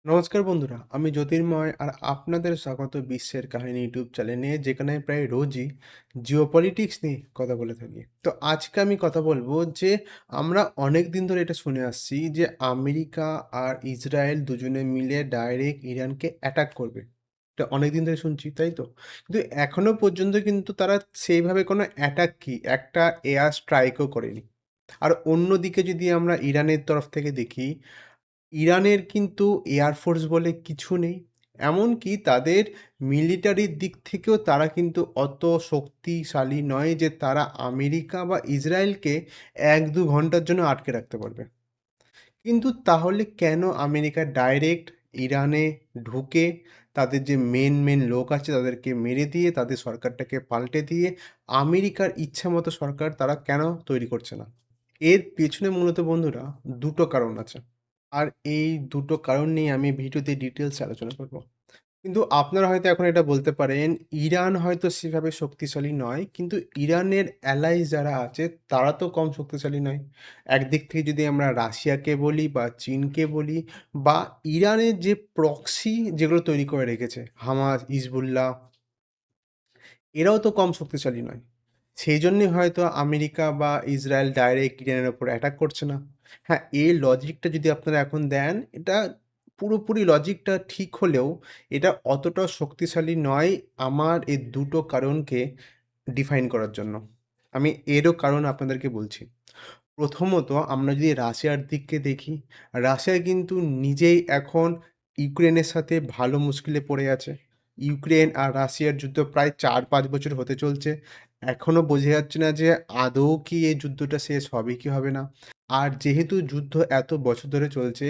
নমস্কার বন্ধুরা, আমি জ্যোতির্ময় আর আপনাদের স্বাগত বিশ্বের কাহিনী ইউটিউব চ্যানেলে, যেখানে প্রায় রোজই জিওপলিটিক্স নিয়ে কথা বলে থাকি। তো আজকে আমি কথা বলবো যে আমরা অনেক দিন ধরে এটা শুনে আসছি যে আমেরিকা আর ইসরায়েল দুজনে মিলে ডাইরেক্ট ইরানকে অ্যাটাক করবে। এটা অনেক দিন ধরে শুনছি, তাই তো? কিন্তু এখনো পর্যন্ত কিন্তু তারা সেইভাবে কোনো অ্যাটাক কি একটা এয়ার স্ট্রাইকও করেনি। আর অন্যদিকে যদি আমরা ইরানের তরফ থেকে দেখি, ইরানের কিন্তু এয়ারফোর্স বলে কিছু নেই। এমনকি তাদের মিলিটারির দিক থেকেও তারা কিন্তু অত শক্তিশালী নয় যে তারা আমেরিকা বা ইসরায়েলকে ১-২ ঘন্টার জন্য আটকে রাখতে পারবে। কিন্তু তাহলে কেন আমেরিকা ডাইরেক্ট ইরানে ঢুকে তাদের যে মেন লোক আছে তাদেরকে মেরে দিয়ে তাদের সরকারটাকে পাল্টে দিয়ে আমেরিকার ইচ্ছামতো সরকার তারা কেন তৈরি করছে না? এর পেছনে মূলত বন্ধুরা ২ টো কারণ আছে। আর এই দুটো কারণ নিয়ে আমি ভিডিওতে ডিটেইলসে আলোচনা করব। কিন্তু আপনারা হয়তো এখন এটা বলতে পারেন, ইরান হয়তো সেভাবে শক্তিশালী নয়, কিন্তু ইরানের অ্যালাইজ যারা আছে তারা তো কম শক্তিশালী নয়। একদিক থেকে যদি আমরা রাশিয়াকে বলি বা চীনকে বলি বা ইরানের যে প্রক্সি যেগুলো তৈরি করে রেখেছে, হামাস, হিজবুল্লাহ, এরাও তো কম শক্তিশালী নয়। সেইজন্যই হয়তো আমেরিকা বা ইসরায়েল ডাইরেক্ট ইরানের উপর অ্যাটাক করছে না। হ্যাঁ, এই লজিকটা যদি আপনারা এখন দেন, এটা পুরোপুরি লজিকটা ঠিক হলেও এটা অতটাও শক্তিশালী নয় আমার এই দুটো কারণকে ডিফাইন করার জন্য। আমি এরও কারণ আপনাদেরকে বলছি। প্রথমত আমরা যদি রাশিয়ার দিককে দেখি, রাশিয়া কিন্তু নিজেই এখন ইউক্রেনের সাথে ভালো মুশকিলে পড়ে আছে। ইউক্রেন আর রাশিয়ার যুদ্ধ প্রায় ৪-৫ বছর হতে চলছে। এখনও বোঝা যাচ্ছে না যে আদৌ কি এই যুদ্ধটা শেষ হবে কি হবে না। আর যেহেতু যুদ্ধ এত বছর ধরে চলছে,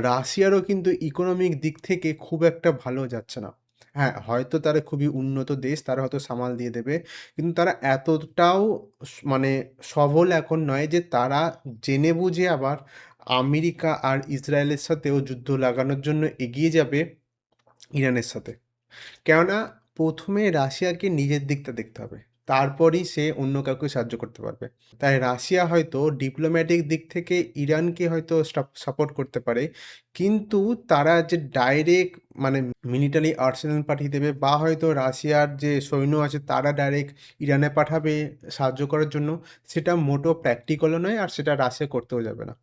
রাশিয়ারও কিন্তু ইকোনমিক দিক থেকে খুব একটা ভালো যাচ্ছে না। হ্যাঁ, হয়তো তারা খুবই উন্নত দেশ, তারা হয়তো সামাল দিয়ে দেবে। কিন্তু তারা এতটাও মানে সবল এখন নয় যে তারা জেনে বুঝে আবার আমেরিকা আর ইসরায়েলের সাথেও যুদ্ধ লাগানোর জন্য এগিয়ে যাবে ইরানের সাথে। কেননা ১ম এ রাশিয়াকে নিজের দিকটা দেখতে হবে। তারপরই সে অন্য কাউকে সাহায্য করতে পারবে। তাই রাশিয়া হয়তো ডিপ্লোম্যাটিক দিক থেকে ইরানকে হয়তো সাপোর্ট করতে পারে। কিন্তু তারা যে ডাইরেক্ট মানে মিলিটারি আর্সেনাল পাঠিয়ে দেবে বা হয়তো রাশিয়ার যে সৈন্য আছে তারা ডাইরেক্ট ইরানে পাঠাবে সাহায্য করার জন্য, সেটা মোটেও প্র্যাকটিক্যালও নয় আর সেটা রাশিয়া করতেও যাবে না।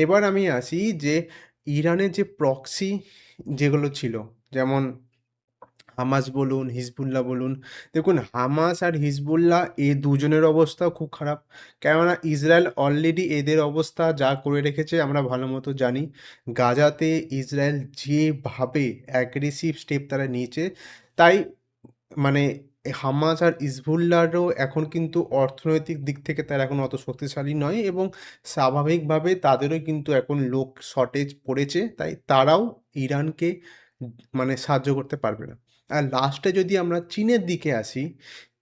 এবার আমি আসি যে ইরানের যে প্রক্সি যেগুলো ছিল, যেমন হামাস বলুন, হিজবুল্লাহ বলুন। দেখুন, হামাস আর হিজবুল্লাহ এই দুজনের অবস্থাও খুব খারাপ। কেননা ইসরায়েল অলরেডি এদের অবস্থা যা করে রেখেছে আমরা ভালোমতো জানি। গাজাতে ইসরায়েল যেভাবে অ্যাগ্রেসিভ স্টেপ তারা নিয়েছে, তাই মানে হামাস আর হিজবুল্লাহরও এখন কিন্তু অর্থনৈতিক দিক থেকে তারা এখন অত শক্তিশালী নয় এবং স্বাভাবিকভাবে তাদেরও কিন্তু এখন লোক শর্টেজ পড়েছে। তাই তারাও ইরানকে মানে সাহায্য করতে পারবে না। আর লাস্টে যদি আমরা চীনের দিকে আসি,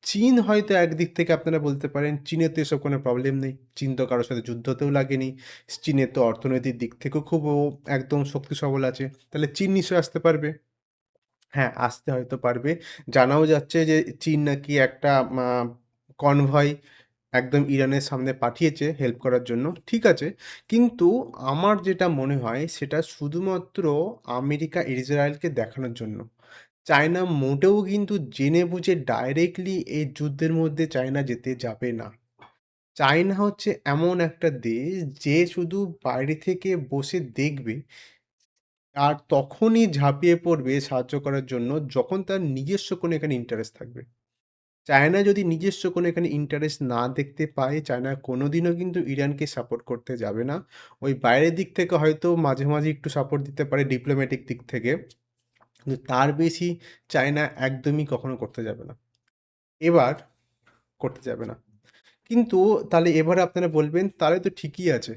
চীন হয়তো একদিক থেকে আপনারা বলতে পারেন চীনের তো এসব কোনো প্রবলেম নেই। চীন তো কারো সাথে যুদ্ধতেও লাগেনি। চীনের তো অর্থনৈতিক দিক থেকেও খুব ও একদম শক্তি সবল আছে। তাহলে চীন নিশ্চয়ই আসতে পারবে। হ্যাঁ, আসতে হয়তো পারবে। জানাও যাচ্ছে যে চীন নাকি একটা মা কনভয় একদম ইরানের সামনে পাঠিয়েছে হেল্প করার জন্য। ঠিক আছে। কিন্তু আমার যেটা মনে হয় সেটা শুধুমাত্র আমেরিকা, ইসরায়েলকে দেখানোর জন্য। চায়না মোটেও কিন্তু জেনে বুঝে ডাইরেক্টলি এই যুদ্ধের মধ্যে চায়না যেতে যাবে না। চায়না হচ্ছে এমন একটা দেশ যে শুধু বাইরে থেকে বসে দেখবে আর তখনই ঝাঁপিয়ে পড়বে সাহায্য করার জন্য যখন তার নিজস্ব কোনো এখানে ইন্টারেস্ট থাকবে। চায়না যদি নিজস্ব কোনো এখানে ইন্টারেস্ট না দেখতে পায়, চায়না কোনোদিনও কিন্তু ইরানকে সাপোর্ট করতে যাবে না। ওই বাইরের দিক থেকে হয়তো মাঝে মাঝে একটু সাপোর্ট দিতে পারে ডিপ্লোম্যাটিক দিক থেকে। কিন্তু তার বেশি চায়না একদমই কখনো করতে যাবে না। এবার করতে যাবে না। কিন্তু তাহলে এবারে আপনারা বলবেন তাহলে তো ঠিকই আছে।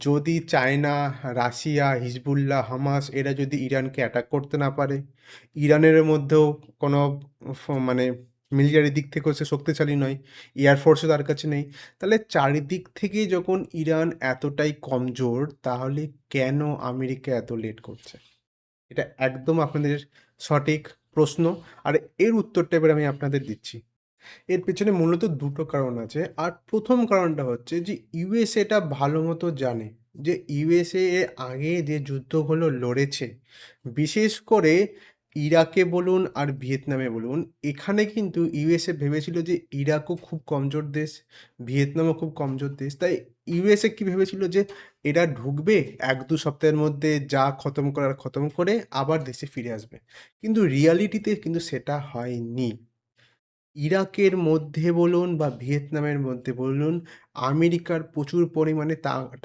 যদি চায়না, রাশিয়া, হিজবুল্লাহ, হামাস এরা যদি ইরানকে অ্যাটাক করতে না পারে, ইরানের মধ্যেও কোনো মানে মিলিটারি দিক থেকেও সে শক্তিশালী নয়, এয়ারফোর্সও তার কাছে নেই। তাহলে চারিদিক থেকেই যখন ইরান এতটাই কমজোর, তাহলে কেন আমেরিকা এত লেট করছে? এটা একদম আপনাদের সঠিক প্রশ্ন। আর এর উত্তরটা এবার আমি আপনাদের দিচ্ছি। এর পেছনে মূলত ২ টো কারণ আছে। আর ১ম কারণটা হচ্ছে যে ইউএস এটা ভালোমতো জানে। যে ইউএসএ এর আগে যে যুদ্ধগুলো লড়েছে, বিশেষ করে ইরাকে বলুন আর ভিয়েতনামে বলুন, এখানে কিন্তু ইউএসএ ভেবেছিল যে ইরাকও খুব কমজোর দেশ, ভিয়েতনামও খুব কমজোর দেশ। তাই ইউএসএ কি ভেবেছিল যে এরা ঢুকবে ১-২ সপ্তাহের মধ্যে যা খতম করার খতম করে আবার দেশে ফিরে আসবে। কিন্তু রিয়ালিটিতে কিন্তু সেটা হয়নি। ইরাকের মধ্যে বলুন বা ভিয়েতনামের মধ্যে বলুন, আমেরিকার প্রচুর পরিমাণে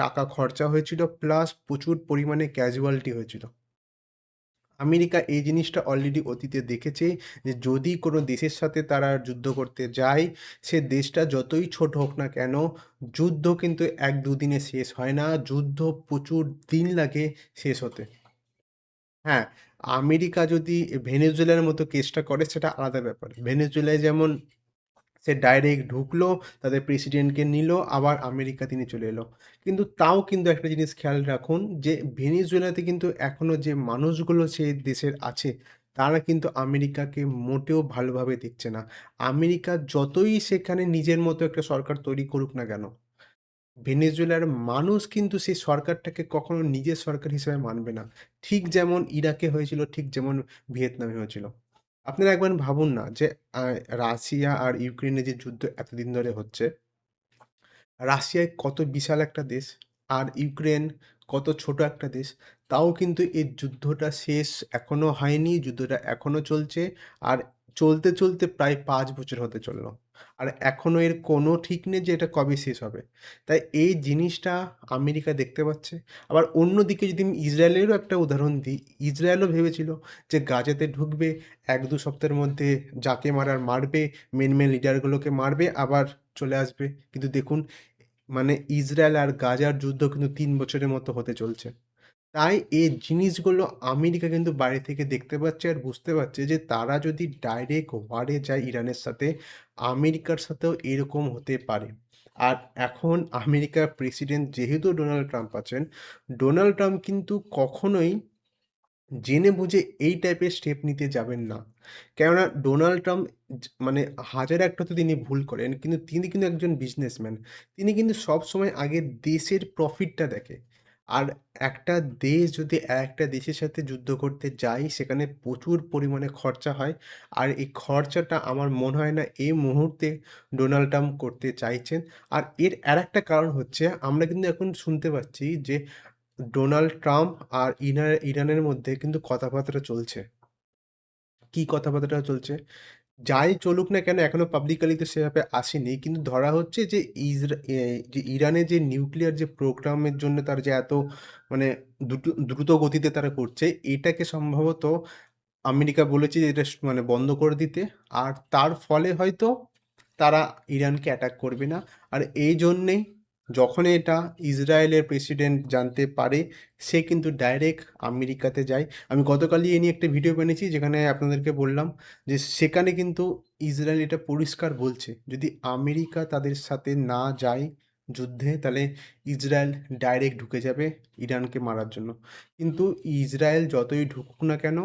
টাকা খরচা হয়েছিল প্লাস প্রচুর পরিমাণে ক্যাজুয়ালিটি হয়েছিল। আমেরিকা এই জিনিসটা অলরেডি অতীতে দেখেছে যে যদি কোনো দেশের সাথে তারা যুদ্ধ করতে যায়, সে দেশটা যতই ছোট হোক না কেন, যুদ্ধ কিন্তু ১-২ দিনে শেষ হয় না। যুদ্ধ প্রচুর দিন লাগে শেষ হতে। হ্যাঁ, আমেরিকা যদি ভেনেজুয়েলার মতো কেসটা করে সেটা আলাদা ব্যাপার। ভেনেজুয়েলায় যেমন সে ডাইরেক্ট ঢুকলো, তাদের প্রেসিডেন্টকে নিল, আবার আমেরিকা তিনি চলে এলো। কিন্তু তাও কিন্তু একটা জিনিস খেয়াল রাখুন যে ভেনিজুয়েলাতে কিন্তু এখনো যে মানুষগুলো সে দেশের আছে, তারা কিন্তু আমেরিকাকে মোটেও ভালোভাবে দেখছে না। আমেরিকা যতই সেখানে নিজের মতো একটা সরকার তৈরি করুক না কেন, ভেনেজুয়েলার মানুষ কিন্তু সেই সরকারটাকে কখনো নিজের সরকার হিসেবে মানবে না। ঠিক যেমন ইরাকে হয়েছিল, ঠিক যেমন ভিয়েতনামে হয়েছিল। আপনারা একবার ভাবুন না যে আ রাশিয়া আর ইউক্রেনের যে যুদ্ধ এতদিন ধরে হচ্ছে, রাশিয়ায় কত বিশাল একটা দেশ আর ইউক্রেন কত ছোট একটা দেশ। তাও কিন্তু এই যুদ্ধটা শেষ এখনো হয়নি। যুদ্ধটা এখনো চলছে। আর চলতে, চলতে প্রায় ৫ বছর হতে চলল। আর এখনো এর কোনো ঠিক নেই যে এটা কবে শেষ হবে। তাই এই জিনিসটা আমেরিকা দেখতে পাচ্ছে। আবার অন্যদিকে যদি আমি ইসরায়েলেরও একটা উদাহরণ দিই, ইসরায়েলও ভেবেছিল যে গাজাতে ঢুকবে, ১-২ সপ্তাহের মধ্যে যাকে মারার মারবে, মেন লিডারগুলোকে মারবে, আবার চলে আসবে। কিন্তু দেখুন মানে ইসরায়েল আর গাজার যুদ্ধ কিন্তু ৩ বছরের মতো হতে চলছে। তাই এই জিনিসগুলো আমেরিকা কিন্তু বাইরে থেকে দেখতে পাচ্ছে আর বুঝতে পারছে যে তারা যদি ডাইরেক্ট ওয়ারে যায় ইরানের সাথে, আমেরিকার সাথেও এরকম হতে পারে। আর এখন আমেরিকার প্রেসিডেন্ট যেহেতু ডোনাল্ড ট্রাম্প আছেন, ডোনাল্ড ট্রাম্প কিন্তু কখনোই জেনে বুঝে এই টাইপের স্টেপ নিতে যাবেন না। কেননা ডোনাল্ড ট্রাম্প মানে হাজার একটা তো তিনি ভুল করেন, কিন্তু তিনি কিন্তু একজন বিজনেসম্যান। তিনি কিন্তু সবসময় আগে দেশের প্রফিটটা দেখে। আর একটা দেশ যদি আরেকটা দেশের সাথে যুদ্ধ করতে যায়, সেখানে প্রচুর পরিমাণে খরচা হয়। আর এই খরচাটা আমার মনে হয় না এই মুহূর্তে ডোনাল্ড ট্রাম্প করতে চাইছেন। আর এর আরেকটা কারণ হচ্ছে আমরা কিন্তু এখন শুনতে পাচ্ছি যে ডোনাল্ড ট্রাম্প আর ইরানের মধ্যে কিন্তু কথাবার্তা চলছে। কি কথাবার্তা চলছে? যাই চলুক না কেন এখনো পাবলিকলি তো সেভাবে আসেনি। কিন্তু ধরা হচ্ছে যে যে ইরানের যে নিউক্লিয়ার যে প্রোগ্রামের জন্য তারা যে এত মানে দ্রুত গতিতে তারা করছে, এটাকে সম্ভবত আমেরিকা বলেছে যে এটা মানে বন্ধ করে দিতে। আর তার ফলে হয়তো তারা ইরানকে অ্যাটাক করবে না। আর এইজন্যেই যখন এটা ইসরায়েলের প্রেসিডেন্ট জানতে পারে, সে কিন্তু ডাইরেক্ট আমেরিকাতে যায়। আমি গতকালই এ নিয়ে একটা ভিডিও বানিয়েছি যেখানে আপনাদেরকে বললাম যে সেখানে কিন্তু ইসরায়েল এটা পরিষ্কার বলছে, যদি আমেরিকা তাদের সাথে না যায় যুদ্ধে, তাহলে ইসরায়েল ডাইরেক্ট ঢুকে যাবে ইরানকে মারার জন্য। কিন্তু ইসরায়েল যতই ঢুকুক না কেন,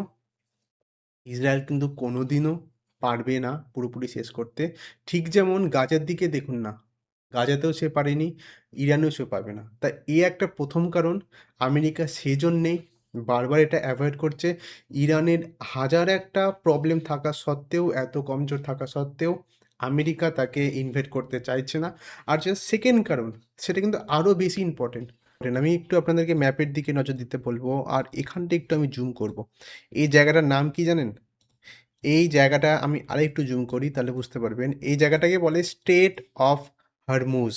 ইসরায়েল কিন্তু কোনোদিনও পারবে না পুরোপুরি শেষ করতে। ঠিক যেমন গাজার দিকে দেখুন না, গাজাতেও সে পারেনি, ইরানেও সে পারবে না। তাই এ একটা ১ম কারণ আমেরিকা সেজন্যেই বারবার এটা এভয়েড করছে। ইরানের হাজার একটা প্রবলেম থাকা সত্ত্বেও, এত কমজোর থাকা সত্ত্বেও আমেরিকা তাকে ইনভাইট করতে চাইছে না। আর যে 2nd কারণ, সেটা কিন্তু আরও বেশি ইম্পোর্টেন্ট। আমি একটু আপনাদেরকে ম্যাপের দিকে নজর দিতে বলব। আর এখানটা একটু আমি জুম করব। এই জায়গাটার নাম কি জানেন? এই জায়গাটা আমি আরেকটু জুম করি তাহলে বুঝতে পারবেন। এই জায়গাটাকে বলে স্ট্রেইট অফ হরমুজ।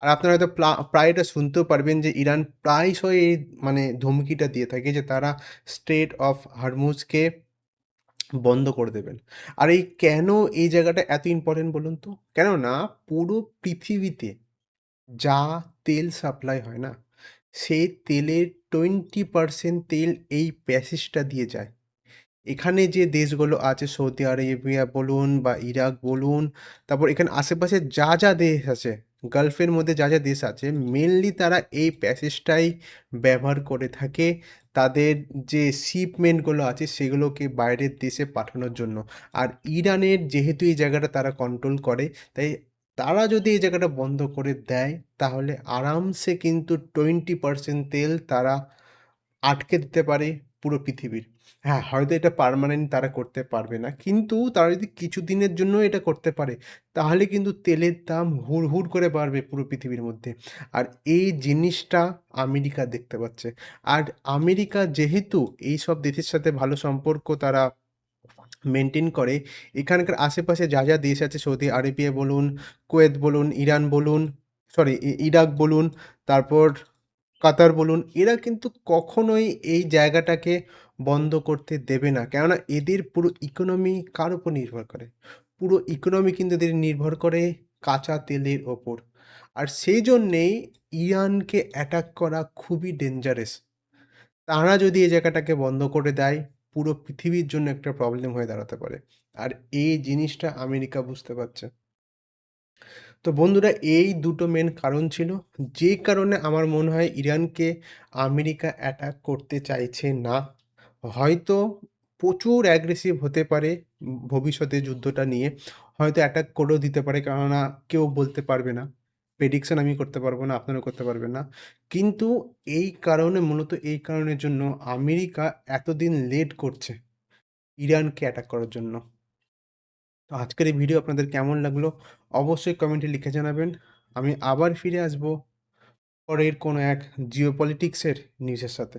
আর আপনারা হয়তো প্রায় এটা শুনতেও পারবেন যে ইরান প্রায়শই এই মানে ধমকিটা দিয়ে থাকে যে তারা স্ট্রেইট অফ হরমুজকে বন্ধ করে দেবেন। আর এই কেন এই জায়গাটা এত ইম্পোর্টেন্ট বলুন তো? কেননা পুরো পৃথিবীতে যা তেল সাপ্লাই হয় না, সেই তেলের 20% তেল এই প্যাসেজটা দিয়ে যায়। এখানে যে দেশগুলো আছে সৌদি আরেবিয়া বলুন বা ইরাক বলুন, তারপর এখানে আশেপাশে যা দেশ আছে, গালফের মধ্যে যা দেশ আছে, মেইনলি তারা এই প্যাসেজটাই ব্যবহার করে থাকে তাদের যে শিপমেন্টগুলো আছে সেগুলোকে বাইরের দেশে পাঠানোর জন্য। আর ইরানের যেহেতু এই জায়গাটা তারা কন্ট্রোল করে, তাই তারা যদি এই জায়গাটা বন্ধ করে দেয়, তাহলে আরামসে কিন্তু 20% তেল তারা আটকে দিতে পারে পুরো পৃথিবীর। হ্যাঁ, হয়তো এটা পার্মানেন্ট তারা করতে পারবে না। কিন্তু তারা যদি কিছুদিনের জন্য এটা করতে পারে, তাহলে কিন্তু তেলের দাম হুড়, হুড় করে বাড়বে পুরো পৃথিবীর মধ্যে। আর এই জিনিসটা আমেরিকা দেখতে পাচ্ছে। আর আমেরিকা যেহেতু এইসব দেশের সাথে ভালো সম্পর্ক তারা মেইনটেইন করে, এখানকার আশেপাশে যা দেশ আছে সৌদি আরেবিয়া বলুন, কুয়েত বলুন, ইরান বলুন, সরি ইরাক বলুন, তারপর কাতার বলুন, এরা কিন্তু কখনোই এই জায়গাটাকে বন্ধ করতে দেবে না। কেননা এদের পুরো ইকোনমি কার উপর নির্ভর করে? পুরো ইকোনমি কিন্তু এদের নির্ভর করে কাঁচা তেলের ওপর। আর সেইজন্যেই ইরানকে অ্যাটাক করা খুবই ডেঞ্জারাস। তারা যদি এই জায়গাটাকে বন্ধ করে দেয়, পুরো পৃথিবীর জন্য একটা প্রবলেম হয়ে দাঁড়াতে পারে। আর এই জিনিসটা আমেরিকা বুঝতে পারছে। তো বন্ধুরা, এই দুটো মেন কারণ ছিল, যে কারণে আমার মনে হয় ইরানকে আমেরিকা অ্যাটাক করতে চাইছে না। হয়তো প্রচুর অ্যাগ্রেসিভ হতে পারে ভবিষ্যতে যুদ্ধটা নিয়ে। হয়তো অ্যাটাক করেও দিতে পারে, কেননা কেউ বলতে পারবে না। প্রেডিকশন আমি করতে পারবো না, আপনারাও করতে পারবেন না। কিন্তু এই কারণে, মূলত এই কারণের জন্য আমেরিকা এতদিন লেট করছে ইরানকে অ্যাটাক করার জন্য। তো আজকের এই ভিডিও আপনাদের কেমন লাগলো? অবশ্যই কমেন্টে লিখে জানাবেন। আমি আবার ফিরে আসবো পরের কোনো এক জিওপলিটিক্সের নিউজের সাথে।